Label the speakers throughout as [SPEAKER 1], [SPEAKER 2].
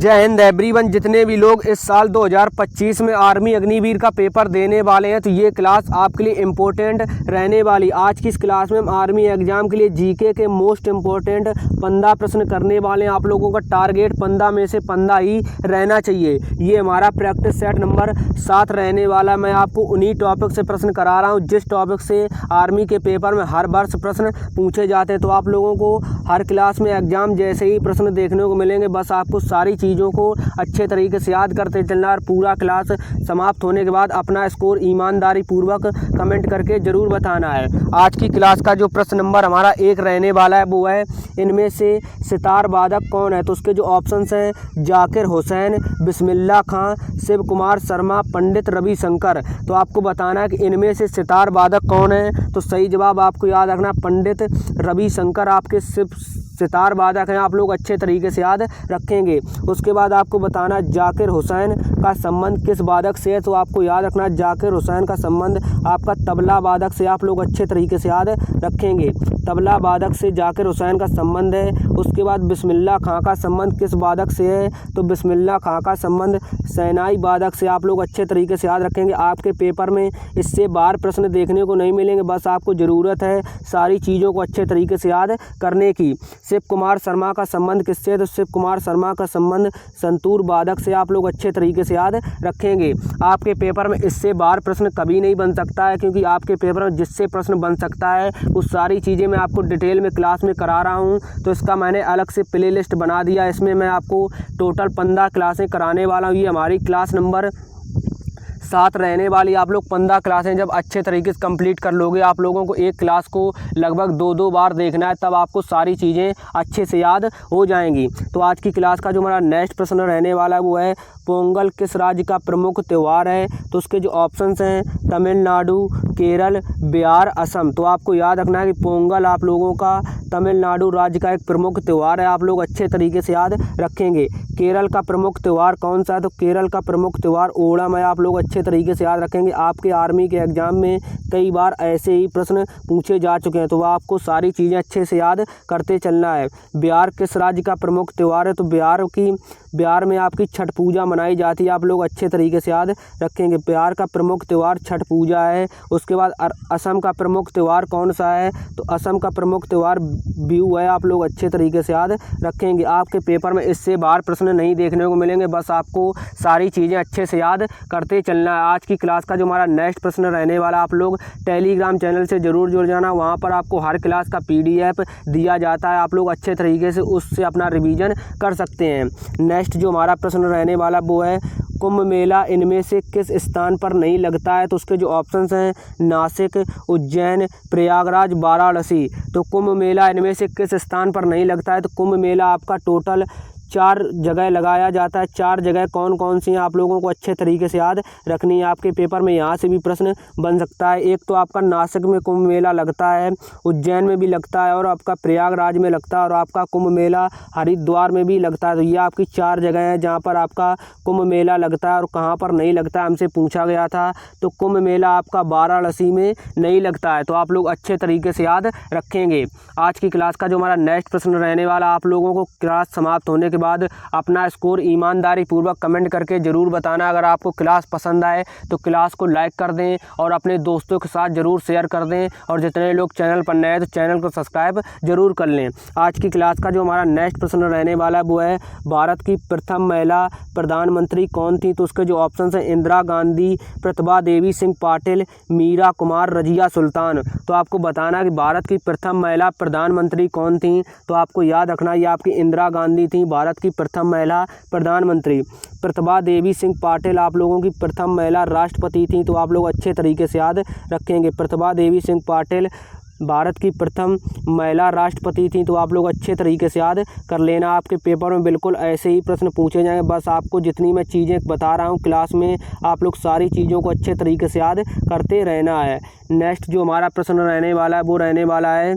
[SPEAKER 1] जय हिंद एवरीवन। जितने भी लोग इस साल 2025 में आर्मी अग्निवीर का पेपर देने वाले हैं तो ये क्लास आपके लिए इम्पोर्टेंट रहने वाली। आज की इस क्लास में हम आर्मी एग्जाम के लिए जीके के मोस्ट इम्पोर्टेंट 15 प्रश्न करने वाले हैं। आप लोगों का टारगेट 15 में से 15 ही रहना चाहिए। ये हमारा प्रैक्टिस सेट नंबर 7 रहने वाला। मैं आपको उन्हीं टॉपिक से प्रश्न करा रहा हूँ जिस टॉपिक से आर्मी के पेपर में हर वर्ष प्रश्न पूछे जाते हैं। तो आप लोगों को हर क्लास में एग्जाम जैसे ही प्रश्न देखने को मिलेंगे, बस आपको सारी चीज़ों को अच्छे तरीके से याद करते चलना और पूरा क्लास समाप्त होने के बाद अपना स्कोर ईमानदारी पूर्वक कमेंट करके ज़रूर बताना है। आज की क्लास का जो प्रश्न नंबर हमारा 1 रहने वाला है वो है, इनमें से सितार वादक कौन है? तो उसके जो ऑप्शंस हैं जाकिर हुसैन, बिस्मिल्लाह खां, शिव कुमार शर्मा, पंडित रविशंकर। तो आपको बताना है कि इनमें से सितार वादक कौन है। तो सही जवाब आपको याद रखना पंडित रविशंकर आपके सितार वादक हैं। आप लोग अच्छे तरीके से याद रखेंगे। उसके बाद आपको बताना जाकिर हुसैन का संबंध किस वादक से है। तो आपको याद रखना जाकिर हुसैन का संबंध आपका तबला वादक से। आप लोग अच्छे तरीके से याद रखेंगे, तबला वादक से जाकिर हुसैन का संबंध है। उसके बाद बिस्मिल्लाह खां का संबंध किस वादक से है? तो बिस्मिल्लाह खां का संबंध शहनाई वादक से। आप लोग अच्छे तरीके से याद रखेंगे। आपके पेपर में इससे बाहर प्रश्न देखने को नहीं मिलेंगे, बस आपको ज़रूरत है सारी चीज़ों को अच्छे तरीके से याद करने की। शिव कुमार शर्मा का संबंध किससे है? तो शिव कुमार शर्मा का संबंध संतूर वादक से। आप लोग अच्छे तरीके से याद रखेंगे। आपके पेपर में इससे बाहर प्रश्न कभी नहीं बन सकता है, क्योंकि आपके पेपर में जिससे प्रश्न बन सकता है वो सारी चीज़ें मैं आपको डिटेल में क्लास में करा रहा हूँ। तो इसका मैंने अलग से प्ले लिस्ट बना दिया। इसमें मैं आपको टोटल 15 क्लासें कराने वाला हूँ। ये हमारी क्लास नंबर 7 रहने वाली। आप लोग 15 क्लासें जब अच्छे तरीके से कंप्लीट कर लोगे, आप लोगों को एक क्लास को लगभग 2-2 बार देखना है, तब आपको सारी चीज़ें अच्छे से याद हो जाएंगी। तो आज की क्लास का जो हमारा नेक्स्ट प्रश्न रहने वाला है वो है, पोंगल किस राज्य का प्रमुख त्यौहार है? तो उसके जो ऑप्शंस हैं तमिलनाडु, केरल, बिहार, असम। तो आपको याद रखना है कि पोंगल आप लोगों का तमिलनाडु राज्य का एक प्रमुख त्यौहार है। आप लोग अच्छे तरीके से याद रखेंगे। केरल का प्रमुख त्यौहार कौन सा है? तो केरल का प्रमुख त्यौहार ओणम है। आप लोग अच्छे तरीके से याद रखेंगे। आपके आर्मी के एग्जाम में कई बार ऐसे ही प्रश्न पूछे जा चुके हैं, तो आपको सारी चीज़ें अच्छे से याद करते चलना है। बिहार किस राज्य का प्रमुख त्यौहार है? तो बिहार में आपकी छठ पूजा मनाई जाती है। आप लोग अच्छे तरीके से याद रखेंगे। बिहार का प्रमुख त्यौहार छठ पूजा है। उसके बाद असम का प्रमुख त्यौहार कौन सा है? तो असम का प्रमुख त्यौहार बिहू है। आप लोग अच्छे तरीके से याद रखेंगे। आपके पेपर में इससे बाहर प्रश्न नहीं देखने को मिलेंगे, बस आपको सारी चीज़ें अच्छे से याद करते चलना है। आज की क्लास का जो हमारा नेक्स्ट प्रश्न रहने वाला, आप लोग टेलीग्राम चैनल से ज़रूर जुड़ जाना। वहाँ पर आपको हर क्लास का PDF दिया जाता है। आप लोग अच्छे तरीके से उससे अपना रिवीजन कर सकते हैं। नेक्स्ट जो हमारा प्रश्न रहने वाला वो है, कुंभ मेला इनमें से किस स्थान पर नहीं लगता है? तो उसके जो ऑप्शंस हैं नासिक, उज्जैन, प्रयागराज, वाराणसी। तो कुंभ मेला इनमें से किस स्थान पर नहीं लगता है? तो कुंभ मेला आपका टोटल 4 जगह लगाया जाता है। 4 जगह कौन कौन सी हैं आप लोगों को अच्छे तरीके से याद रखनी है। आपके पेपर में यहाँ से भी प्रश्न बन सकता है। एक तो आपका नासिक में कुंभ मेला लगता है, उज्जैन में भी लगता है, और आपका प्रयागराज में लगता है, और आपका कुंभ मेला हरिद्वार में भी लगता है। तो ये आपकी 4 जगह हैं जहाँ पर आपका कुंभ मेला लगता है। और कहाँ पर नहीं लगता है हमसे पूछा गया था, तो कुंभ मेला आपका वाराणसी में नहीं लगता है। तो आप लोग अच्छे तरीके से याद रखेंगे। आज की क्लास का जो हमारा नेक्स्ट प्रश्न रहने वाला, आप लोगों को क्लास समाप्त होने के बाद अपना स्कोर ईमानदारी पूर्वक कमेंट करके ज़रूर बताना। अगर आपको क्लास पसंद आए तो क्लास को लाइक कर दें और अपने दोस्तों के साथ ज़रूर शेयर कर दें। और जितने लोग चैनल पर नए हैं तो चैनल को सब्सक्राइब ज़रूर कर लें। आज की क्लास का जो हमारा नेक्स्ट प्रश्न रहने वाला है वो है, भारत की प्रथम महिला प्रधानमंत्री कौन थी? तो उसके जो ऑप्शन हैं इंदिरा गांधी, प्रतिभा देवी सिंह पाटिल, मीरा कुमार, रजिया सुल्तान। तो आपको बताना कि भारत की प्रथम महिला प्रधानमंत्री कौन थी? तो आपको याद रखना ये आपकी इंदिरा गांधी थी, भारत की प्रथम महिला प्रधानमंत्री। प्रतिभा देवी सिंह पाटिल आप लोगों की प्रथम महिला राष्ट्रपति थी। तो आप लोग अच्छे तरीके से याद रखेंगे। प्रतिभा देवी सिंह पाटिल भारत की प्रथम महिला राष्ट्रपति थी। तो आप लोग अच्छे तरीके से याद कर लेना। आपके पेपर में बिल्कुल ऐसे ही प्रश्न पूछे जाएंगे। बस आपको जितनी मैं चीज़ें बता रहा हूँ क्लास में, आप लोग सारी चीज़ों को अच्छे तरीके से याद करते रहना है। नेक्स्ट जो हमारा प्रश्न रहने वाला है वो रहने वाला है,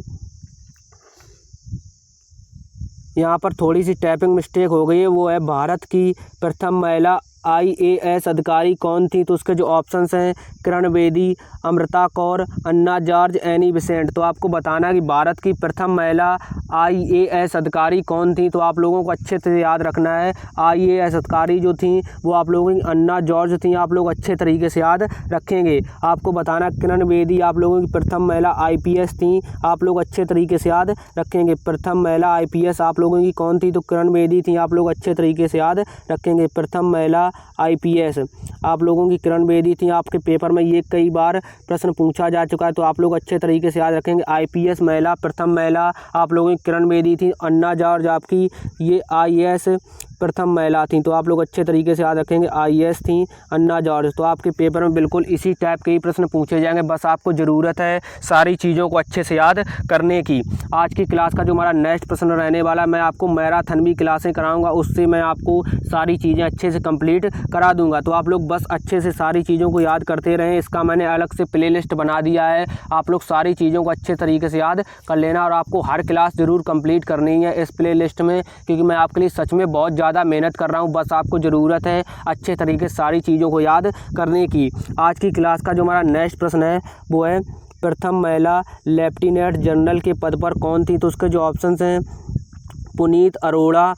[SPEAKER 1] यहाँ पर थोड़ी सी टाइपिंग मिस्टेक हो गई है, वो है भारत की प्रथम महिला IAS अधिकारी कौन थी? तो उसके जो ऑप्शंस हैं किरण बेदी, अमृता कौर, अन्ना जॉर्ज, एनी बेसेंट। तो आपको बताना कि भारत की प्रथम महिला IAS अधिकारी कौन थी। तो आप लोगों को अच्छे से याद रखना है, IAS अधिकारी जो थी वो आप लोगों की अन्ना जॉर्ज थी। आप लोग अच्छे तरीके से याद रखेंगे। आपको बताना किरण बेदी आप लोगों की प्रथम महिला IPS थी। आप लोग अच्छे तरीके से याद रखेंगे। प्रथम महिला IPS आप लोगों की कौन थी, तो किरण बेदी थी। आप लोग अच्छे तरीके से याद रखेंगे। प्रथम महिला IPS आप लोगों की किरण बेदी थी। आपके पेपर में ये कई बार प्रश्न पूछा जा चुका है, तो आप लोग अच्छे तरीके से याद रखेंगे। IPS महिला, प्रथम महिला आप लोगों की किरण बेदी थी। अन्ना जॉर्ज आपकी ये IAS प्रथम महिला थी। तो आप लोग अच्छे तरीके से याद रखेंगे, IAS थी अन्ना जॉर्ज। तो आपके पेपर में बिल्कुल इसी टाइप के ही प्रश्न पूछे जाएंगे। बस आपको ज़रूरत है सारी चीज़ों को अच्छे से याद करने की। आज की क्लास का जो हमारा नेक्स्ट प्रश्न रहने वाला, मैं आपको मैराथन भी क्लासें कराऊंगा, उससे मैं आपको सारी चीज़ें अच्छे से कंप्लीट करा दूंगा। तो आप लोग बस अच्छे से सारी चीज़ों को याद करते रहें। इसका मैंने अलग से प्लेलिस्ट बना दिया है, आप लोग सारी चीज़ों को अच्छे तरीके से याद कर लेना। और आपको हर क्लास ज़रूर कंप्लीट करनी है इस प्लेलिस्ट में, क्योंकि मैं आपके लिए सच में बहुत ज़्यादा मेहनत कर रहा हूँ। बस आपको ज़रूरत है अच्छे तरीके से सारी चीज़ों को याद करने की। आज की क्लास का जो हमारा नेक्स्ट प्रश्न है वो है, प्रथम महिला लेफ्टिनेंट जनरल के पद पर कौन थी। तो उसके जो ऑप्शंस हैं, पुनीत अरोड़ा,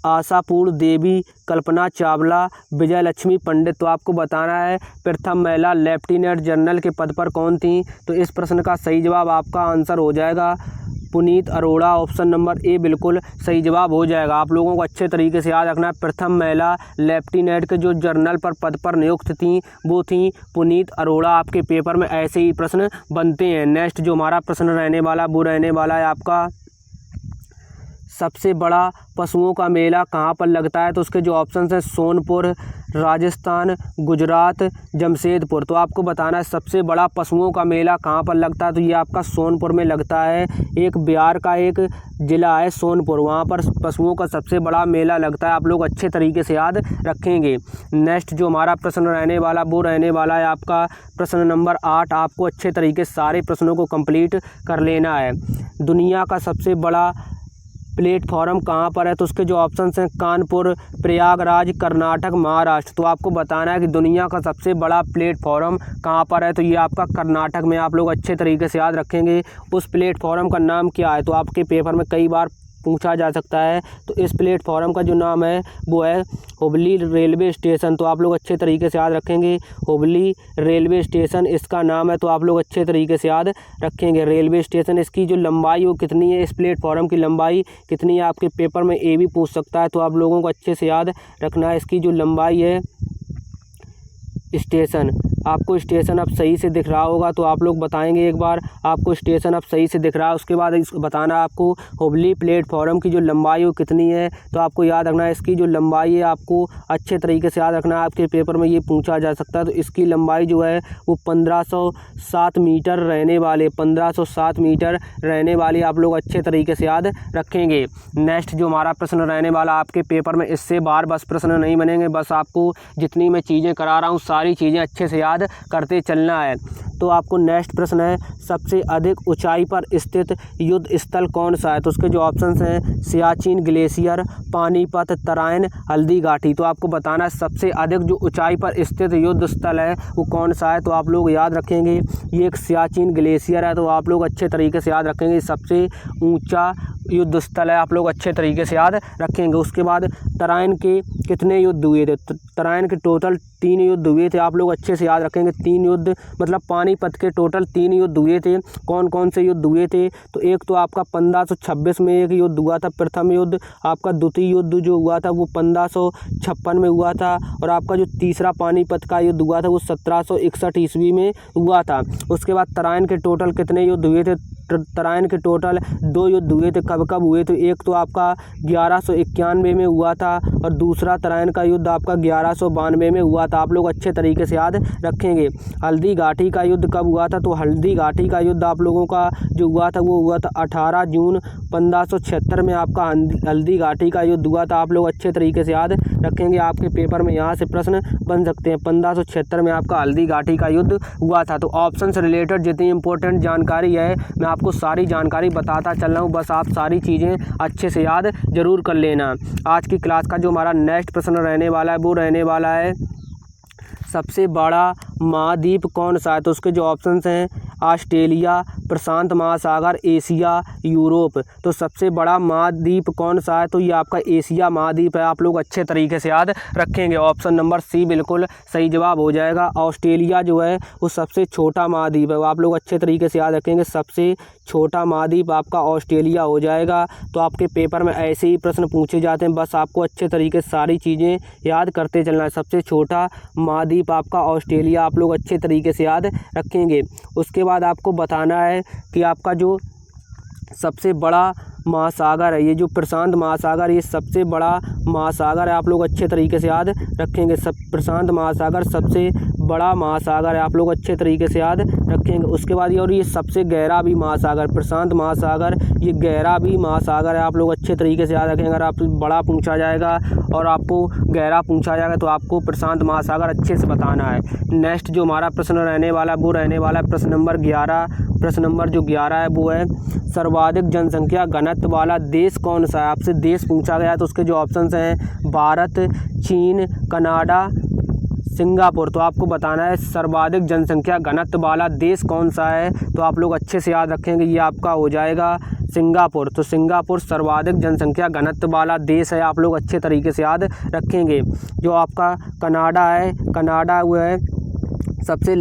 [SPEAKER 1] आशापूर्ण देवी, कल्पना चावला, विजय लक्ष्मी पंडित। तो आपको बताना है प्रथम महिला लेफ्टिनेंट जनरल के पद पर कौन थी। तो इस प्रश्न का सही जवाब आपका आंसर हो जाएगा Puneet Arora. Option number A बिल्कुल सही जवाब हो जाएगा। आप लोगों को अच्छे तरीके से याद रखना है, प्रथम महिला लेफ्टिनेंट के जो जनरल पर पद पर नियुक्त थी वो थी पुनीत अरोड़ा। आपके पेपर में ऐसे ही प्रश्न बनते हैं। नेक्स्ट जो हमारा प्रश्न रहने वाला वो रहने वाला है आपका, सबसे बड़ा पशुओं का मेला कहाँ पर लगता है। तो उसके जो ऑप्शंस हैं, सोनपुर, राजस्थान, गुजरात, जमशेदपुर। तो आपको बताना है सबसे बड़ा पशुओं का मेला कहाँ पर लगता है। तो ये आपका सोनपुर में लगता है। एक बिहार का एक ज़िला है सोनपुर, वहाँ पर पशुओं का सबसे बड़ा मेला लगता है। आप लोग अच्छे तरीके से याद रखेंगे। नेक्स्ट जो हमारा प्रश्न रहने वाला वो रहने वाला है आपका प्रश्न नंबर 8। आपको अच्छे तरीके से सारे प्रश्नों को कंप्लीट कर लेना है। दुनिया का सबसे बड़ा प्लेटफॉर्म कहाँ पर है। तो उसके जो ऑप्शंस हैं, कानपुर, प्रयागराज, कर्नाटक, महाराष्ट्र। तो आपको बताना है कि दुनिया का सबसे बड़ा प्लेटफॉर्म कहाँ पर है। तो ये आपका कर्नाटक में। आप लोग अच्छे तरीके से याद रखेंगे। उस प्लेटफॉर्म का नाम क्या है। तो आपके पेपर में कई बार पूछा जा सकता है। तो इस प्लेटफॉर्म का जो नाम है वो है हुबली रेलवे स्टेशन। तो आप लोग अच्छे तरीके से याद रखेंगे, हुबली रेलवे स्टेशन इसका नाम है। तो आप लोग अच्छे तरीके से याद रखेंगे रेलवे स्टेशन। इसकी जो लंबाई वो कितनी है, इस प्लेटफॉर्म की लंबाई कितनी है, आपके पेपर में ये भी पूछ सकता है। तो आप लोगों को अच्छे से याद रखना है, इसकी जो लंबाई है स्टेशन, आपको स्टेशन अब सही से दिख रहा होगा तो आप लोग बताएंगे एक बार, आपको स्टेशन अब सही से दिख रहा है। उसके बाद इसको बताना आपको हुबली प्लेटफॉर्म की जो लंबाई वो कितनी है। तो आपको याद रखना है इसकी जो लंबाई है, आपको अच्छे तरीके से याद रखना है। आपके पेपर में ये पूछा जा सकता है। तो इसकी लंबाई जो है वो 1507 मीटर रहने वाले, 1507 मीटर रहने वाली आप लोग अच्छे तरीके से याद रखेंगे। नेक्स्ट जो हमारा प्रश्न रहने वाला आपके पेपर में, इससे बार बस प्रश्न नहीं बनेंगे। बस आपको जितनी मैं चीज़ें करा रहा हूँ सारी चीज़ें अच्छे से याद करते चलना है। तो आपको नेक्स्ट प्रश्न है, सबसे अधिक ऊंचाई पर स्थित युद्ध स्थल कौन सा है। तो उसके जो ऑप्शंस हैं, सियाचिन ग्लेशियर, पानीपत, तराइन, हल्दी घाटी। तो आपको बताना है सबसे अधिक जो ऊंचाई पर स्थित युद्ध स्थल है वो कौन सा है। तो आप लोग याद रखेंगे ये एक सियाचिन ग्लेशियर है। तो आप लोग अच्छे तरीके से याद रखेंगे, सबसे ऊँचा युद्ध स्थल है। आप लोग अच्छे तरीके से याद रखेंगे। उसके बाद तराइन के कितने युद्ध हुए थे। तराइन के टोटल 3 युद्ध हुए थे। आप लोग अच्छे से याद रखेंगे, 3 युद्ध मतलब पानीपत के टोटल 3 युद्ध हुए थे। कौन कौन से युद्ध हुए थे। तो एक तो आपका 1526 में एक युद्ध हुआ था, प्रथम युद्ध। आपका द्वितीय युद्ध जो हुआ था वो 1556 में हुआ था। और आपका जो तीसरा पानीपत का युद्ध हुआ था वो 1761 ईस्वी में हुआ था। उसके बाद तराइन के टोटल कितने युद्ध हुए थे। तराइन के टोटल 2 युद्ध हुए थे। कब कब हुए। तो एक तो आपका 1191 में हुआ था और दूसरा तराइन का युद्ध आपका 1192 में हुआ था। आप लोग अच्छे तरीके से याद रखेंगे। हल्दी घाटी का युद्ध कब हुआ था। तो हल्दी घाटी का युद्ध आप लोगों का जो हुआ था वो हुआ था 18 जून 1576 में आपका हल्दी घाटी का युद्ध हुआ था। आप लोग अच्छे तरीके से याद रखेंगे, आपके पेपर में यहाँ से प्रश्न बन सकते हैं। 1576 में आपका हल्दी घाटी का युद्ध हुआ था। तो ऑप्शन से रिलेटेड जितनी इंपॉर्टेंट जानकारी है मैं आपको सारी जानकारी बताता चल रहा हूँ। बस आप सारी चीज़ें अच्छे से याद जरूर कर लेना। आज की क्लास का जो हमारा नेक्स्ट प्रश्न रहने वाला है वो रहने वाला है, सबसे बड़ा महाद्वीप कौन सा है? तो उसके जो ऑप्शंस हैं ऑस्ट्रेलिया, प्रशांत महासागर, एशिया, यूरोप। तो सबसे बड़ा महाद्वीप कौन सा है? तो ये आपका एशिया महाद्वीप है। आप लोग अच्छे तरीके से याद रखेंगे। ऑप्शन नंबर सी बिल्कुल सही जवाब हो जाएगा। ऑस्ट्रेलिया जो है वो सबसे छोटा महाद्वीप है, वो आप लोग अच्छे तरीके से याद रखेंगे। सबसे छोटा महाद्वीप आपका ऑस्ट्रेलिया हो जाएगा। तो आपके पेपर में ऐसे ही प्रश्न पूछे जाते हैं, बस आपको अच्छे तरीके से सारी चीज़ें याद करते चलना है। सबसे छोटा महाद्वीप आपका ऑस्ट्रेलिया, आप लोग अच्छे तरीके से याद रखेंगे। उसके बाद आपको बताना है कि आपका जो सबसे बड़ा महासागर है, ये जो प्रशांत महासागर, ये सबसे बड़ा महासागर है। आप लोग अच्छे तरीके से याद रखेंगे। प्रशांत महासागर सबसे बड़ा महासागर है, आप लोग अच्छे तरीके से याद रखेंगे। उसके बाद ये सबसे गहरा भी महासागर, प्रशांत महासागर ये गहरा भी महासागर है, आप लोग अच्छे तरीके से याद रखेंगे। अगर आप बड़ा पूछा जाएगा और आपको गहरा पूछा जाएगा तो आपको प्रशांत महासागर अच्छे से बताना है। नेक्स्ट जो हमारा प्रश्न रहने वाला वो रहने वाला प्रश्न नंबर 11। प्रश्न नंबर जो 11 है वो है सर्वाधिक जनसंख्या घनत्व वाला देश कौन सा है? आपसे देश पूछा गया तो उसके जो ऑप्शंस हैं भारत, चीन, कनाडा, सिंगापुर। तो आपको बताना है सर्वाधिक जनसंख्या घनत्व वाला देश कौन सा है? तो आप लोग अच्छे से याद रखेंगे, ये आपका हो जाएगा सिंगापुर। तो सिंगापुर सर्वाधिक जनसंख्या घनत्व वाला देश है, आप लोग अच्छे तरीके से याद रखेंगे। जो आपका कनाडा है, कनाडा वो है सबसे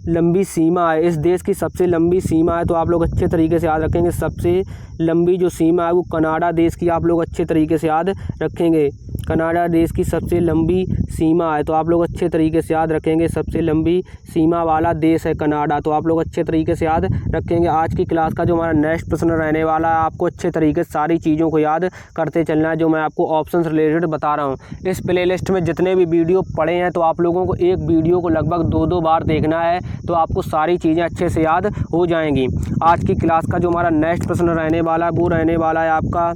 [SPEAKER 1] लंबी सीमा है, इस देश की सबसे लंबी सीमा है। तो आप लोग अच्छे तरीके से याद रखेंगे, सबसे लंबी जो सीमा है वो कनाडा देश की, आप लोग अच्छे तरीके से याद रखेंगे। कनाडा देश की सबसे लंबी सीमा है, तो आप लोग अच्छे तरीके से याद रखेंगे। सबसे लंबी सीमा वाला देश है कनाडा, तो आप लोग अच्छे तरीके से याद रखेंगे। आज की क्लास का जो हमारा नेक्स्ट प्रश्न रहने वाला है, आपको अच्छे तरीके से सारी चीज़ों को याद करते चलना है जो मैं आपको ऑप्शन रिलेटेड बता रहा हूँ। इस प्लेलिस्ट में जितने भी वीडियो पड़े हैं तो आप लोगों को एक वीडियो को लगभग 2-2 बार देखना है, तो आपको सारी चीज़ें अच्छे से याद हो जाएंगी। आज की क्लास का जो हमारा नेक्स्ट प्रश्न रहने वाला है वो रहने वाला है आपका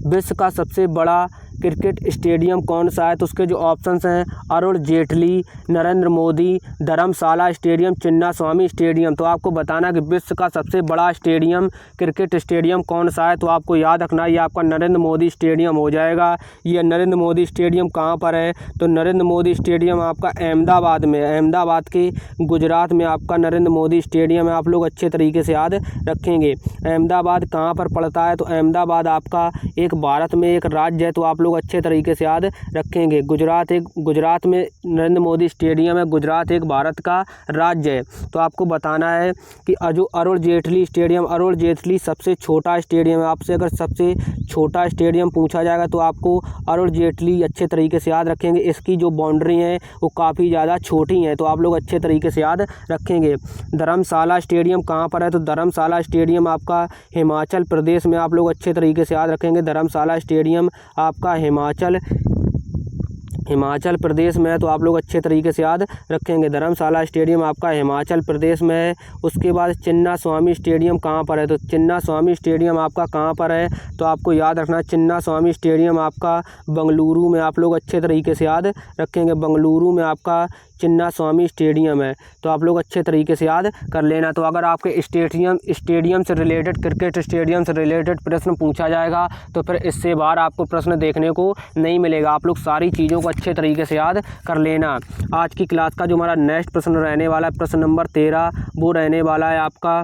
[SPEAKER 1] विश्व का सबसे बड़ा क्रिकेट स्टेडियम कौन सा है? तो उसके जो ऑप्शंस हैं अरुण जेटली, नरेंद्र मोदी, धर्मशाला स्टेडियम, चिन्नास्वामी स्टेडियम। तो आपको बताना कि विश्व का सबसे बड़ा स्टेडियम क्रिकेट स्टेडियम कौन सा है? तो आपको याद रखना ये आपका नरेंद्र मोदी स्टेडियम हो जाएगा। ये नरेंद्र मोदी स्टेडियम कहाँ पर है? तो नरेंद्र मोदी स्टेडियम आपका अहमदाबाद में है, अहमदाबाद के गुजरात में आपका नरेंद्र मोदी स्टेडियम है, आप लोग अच्छे तरीके से याद रखेंगे। अहमदाबाद कहाँ पर पड़ता है? तो अहमदाबाद आपका एक भारत में एक राज्य है, तो आप लोग अच्छे तरीके से याद रखेंगे। गुजरात में नरेंद्र मोदी स्टेडियम है, गुजरात एक भारत का राज्य है। तो आपको बताना है कि जो अरुण जेटली स्टेडियम, अरुण जेटली सबसे छोटा स्टेडियम है। आपसे अगर सबसे छोटा स्टेडियम पूछा जाएगा तो आपको अरुण जेटली अच्छे तरीके से याद रखेंगे। इसकी जो बाउंड्री है वो काफ़ी ज़्यादा छोटी हैं, तो आप लोग अच्छे तरीके से याद रखेंगे। धर्मशाला स्टेडियम कहाँ पर है? तो धर्मशाला स्टेडियम आपका हिमाचल प्रदेश में, आप लोग अच्छे तरीके से याद रखेंगे। धर्मशाला स्टेडियम आपका हिमाचल प्रदेश में है, तो आप लोग अच्छे तरीके से याद रखेंगे। धर्मशाला स्टेडियम आपका हिमाचल प्रदेश में है। उसके बाद चिन्नास्वामी स्टेडियम कहाँ पर है? तो चिन्नास्वामी स्टेडियम आपका कहाँ पर है? तो आपको याद रखना चिन्नास्वामी स्टेडियम आपका बेंगलुरु में, आप लोग अच्छे तरीके से याद रखेंगे। बेंगलुरु में आपका चिन्नास्वामी स्टेडियम है, तो आप लोग अच्छे तरीके से याद कर लेना। तो अगर आपके स्टेडियम से रिलेटेड, क्रिकेट स्टेडियम से रिलेटेड प्रश्न पूछा जाएगा तो फिर इससे बाहर आपको प्रश्न देखने को नहीं मिलेगा। आप लोग सारी चीज़ों को अच्छे तरीके से याद कर लेना। आज की क्लास का जो हमारा नेक्स्ट प्रश्न रहने वाला है प्रश्न नंबर 13, वो रहने वाला है आपका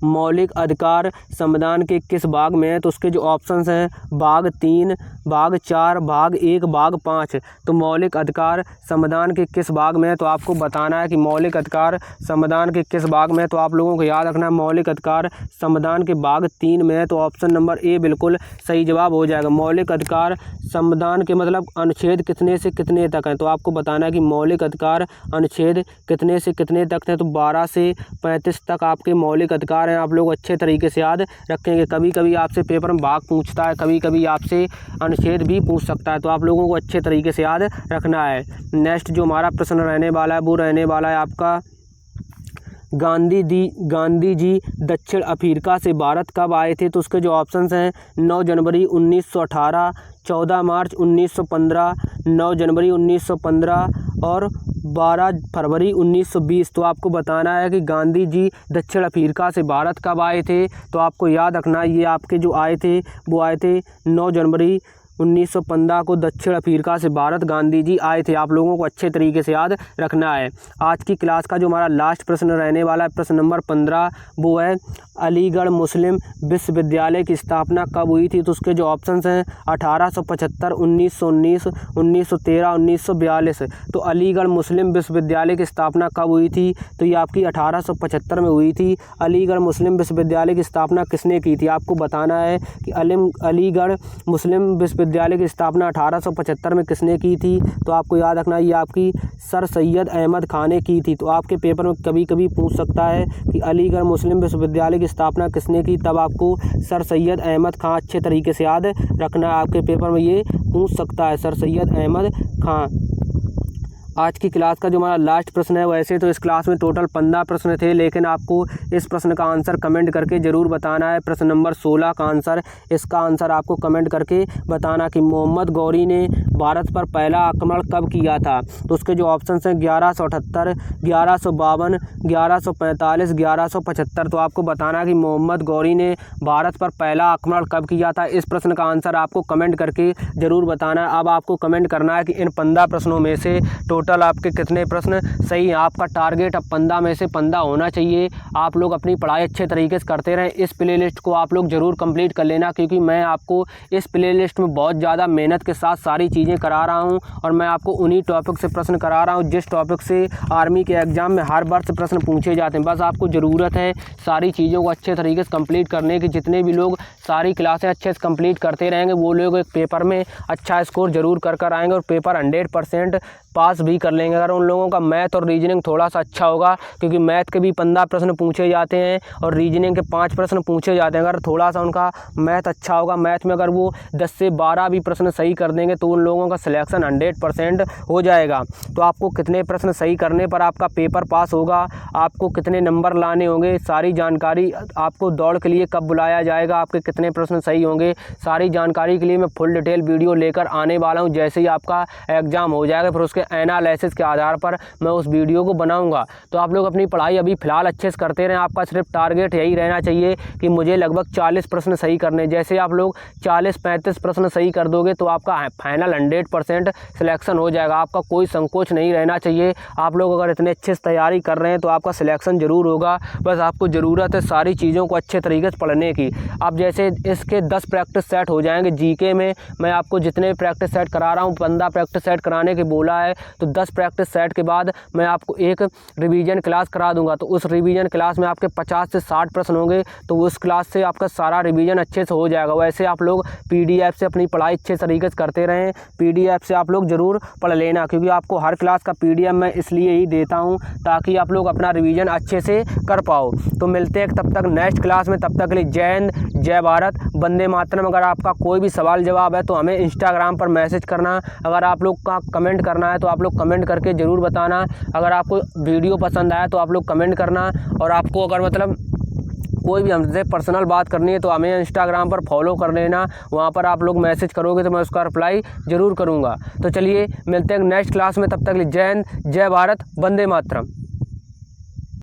[SPEAKER 1] मौलिक अधिकार संविधान के किस भाग में है? तो उसके जो ऑप्शंस हैं भाग 3, भाग 4, भाग 1, भाग 5। तो मौलिक अधिकार संविधान के किस भाग में है? तो आपको बताना है कि मौलिक अधिकार संविधान के किस भाग में है। तो आप लोगों को याद रखना है मौलिक अधिकार संविधान के भाग 3 में है, तो ऑप्शन नंबर ए बिल्कुल सही जवाब हो जाएगा। मौलिक अधिकार संविधान के मतलब अनुच्छेद कितने से कितने तक हैं? तो आपको बताना है कि मौलिक अधिकार अनुच्छेद कितने से कितने तक हैं? तो 12 से 35 तक आपके मौलिक अधिकार हैं, आप लोग अच्छे तरीके से याद रखेंगे। कभी कभी आपसे पेपर में भाग पूछता है, कभी कभी आपसे अनुच्छेद भी पूछ सकता है, तो आप लोगों को अच्छे तरीके से याद रखना है। नेक्स्ट जो हमारा प्रश्न रहने वाला है वो रहने वाला है आपका गांधी जी दक्षिण अफ्रीका से भारत कब आए थे? तो उसके जो ऑप्शंस हैं 9 जनवरी 1918, 14 मार्च 1915, 9 जनवरी 1915 और 12 फरवरी 1920। तो आपको बताना है कि गांधी जी दक्षिण अफ्रीका से भारत कब आए थे? तो आपको याद रखना ये आपके जो आए थे वो आए थे 9 जनवरी 1915 को दक्षिण अफ्रीका से भारत गांधी जी आए थे। आप लोगों को अच्छे तरीके से याद रखना है। आज की क्लास का जो हमारा लास्ट प्रश्न रहने वाला है, प्रश्न नंबर 15, वो है अलीगढ़ मुस्लिम विश्वविद्यालय की स्थापना कब हुई थी। तो उसके जो ऑप्शंस हैं 1875, 1919, 1913, 1942। तो अलीगढ़ मुस्लिम विश्वविद्यालय की स्थापना कब हुई थी, तो ये आपकी 1875 में हुई थी। अलीगढ़ मुस्लिम विश्वविद्यालय की स्थापना किसने की थी, आपको बताना है कि अलीगढ़ मुस्लिम विश्वविद्यालय की स्थापना 1875 में किसने की थी। तो आपको याद रखना ये आपकी सर सैयद अहमद खान ने की थी। तो आपके पेपर में कभी कभी पूछ सकता है कि अलीगढ़ मुस्लिम विश्वविद्यालय की स्थापना किसने की, तब आपको सर सैयद अहमद खान अच्छे तरीके से याद रखना है। आपके पेपर में ये पूछ सकता है, सर सैयद अहमद खान। आज की क्लास का जो हमारा लास्ट प्रश्न है, वैसे तो इस क्लास में टोटल 15 प्रश्न थे, लेकिन आपको इस प्रश्न का आंसर कमेंट करके ज़रूर बताना है। प्रश्न नंबर 16 का आंसर, इसका आंसर आपको कमेंट करके बताना कि मोहम्मद गौरी ने भारत पर पहला आक्रमण कब किया था। तो उसके जो ऑप्शन हैं 1178, 1152, 1145, 1175। तो आपको बताना कि मोहम्मद गौरी ने भारत पर पहला आक्रमण कब किया था। इस प्रश्न का आंसर आपको कमेंट करके ज़रूर बताना है। अब आपको कमेंट करना है कि इन 15 प्रश्नों में से टोटल आपके कितने प्रश्न सही हैं। आपका टारगेट अब 15 में से 15 होना चाहिए। आप लोग अपनी पढ़ाई अच्छे तरीके से करते रहें। इस प्लेलिस्ट को आप लोग ज़रूर कंप्लीट कर लेना, क्योंकि मैं आपको इस प्लेलिस्ट में बहुत ज़्यादा मेहनत के साथ सारी चीज़ें करा रहा हूं, और मैं आपको उन्हीं टॉपिक से प्रश्न करा रहा हूं जिस टॉपिक से आर्मी के एग्ज़ाम में हर वर्ष प्रश्न पूछे जाते हैं। बस आपको ज़रूरत है सारी चीज़ों को अच्छे तरीके से कंप्लीट करने की। जितने भी लोग सारी क्लासें अच्छे से कंप्लीट करते रहेंगे, वो लोग एक पेपर में अच्छा स्कोर ज़रूर कर आएंगे और पेपर 100% पास भी कर लेंगे। अगर उन लोगों का मैथ और रीजनिंग थोड़ा सा अच्छा होगा, क्योंकि मैथ के भी 15 प्रश्न पूछे जाते हैं और रीजनिंग के 5 प्रश्न पूछे जाते हैं। अगर थोड़ा सा उनका मैथ अच्छा होगा, मैथ में अगर वो 10 से 12 भी प्रश्न सही कर देंगे, तो उन लोगों का सिलेक्शन 100% हो जाएगा। तो आपको कितने प्रश्न सही करने पर आपका पेपर पास होगा, आपको कितने नंबर लाने होंगे, सारी जानकारी, आपको दौड़ के लिए कब बुलाया जाएगा, आपके कितने प्रश्न सही होंगे, सारी जानकारी के लिए मैं फुल डिटेल वीडियो लेकर आने वाला हूँ। जैसे ही आपका एग्ज़ाम हो जाएगा, फिर उसके एनालिसिस के आधार पर मैं उस वीडियो को बनाऊंगा। तो आप लोग अपनी पढ़ाई अभी फ़िलहाल अच्छे से करते रहें। आपका सिर्फ टारगेट यही रहना चाहिए कि मुझे लगभग 40 प्रश्न सही करने। जैसे आप लोग 40-35 प्रश्न सही कर दोगे, तो आपका फाइनल 100% सिलेक्शन हो जाएगा। आपका कोई संकोच नहीं रहना चाहिए। आप लोग अगर इतने अच्छे से तैयारी कर रहे हैं, तो आपका सिलेक्शन ज़रूर होगा। बस आपको ज़रूरत है सारी चीज़ों को अच्छे तरीके से पढ़ने की। अब जैसे इसके 10 प्रैक्टिस सेट हो जाएंगे जीके में, मैं आपको जितने प्रैक्टिस सेट करा रहा हूँ, 15 प्रैक्टिस सेट कराने के बोला है, तो 10 प्रैक्टिस सेट के बाद मैं आपको एक रिवीजन क्लास करा दूंगा। तो उस रिवीजन क्लास में आपके 50 से 60 प्रश्न होंगे, तो उस क्लास से आपका सारा रिवीजन अच्छे से हो जाएगा। वैसे आप लोग PDF से अपनी पढ़ाई अच्छे तरीके से करते रहें। PDF से आप लोग ज़रूर पढ़ लेना, क्योंकि आपको हर क्लास का PDF मैं इसलिए ही देता हूँ ताकि आप लोग अपना रिवीजन अच्छे से कर पाओ। तो मिलते हैं तब तक नेक्स्ट क्लास में। तब तक के लिए जय हिंद, जय भारत, वंदे मातरम। अगर आपका कोई भी सवाल जवाब है तो हमें इंस्टाग्राम पर मैसेज करना। अगर आप लोग का कमेंट करना है तो आप लोग कमेंट करके ज़रूर बताना। अगर आपको वीडियो पसंद आया तो आप लोग कमेंट करना। और आपको अगर मतलब कोई भी हमसे पर्सनल बात करनी है तो हमें इंस्टाग्राम पर फॉलो कर लेना। वहाँ पर आप लोग मैसेज करोगे तो मैं उसका रिप्लाई ज़रूर करूँगा। तो चलिए मिलते हैं नेक्स्ट क्लास में। तब तक के लिए जय हिंद, जय भारत, वंदे मातरम।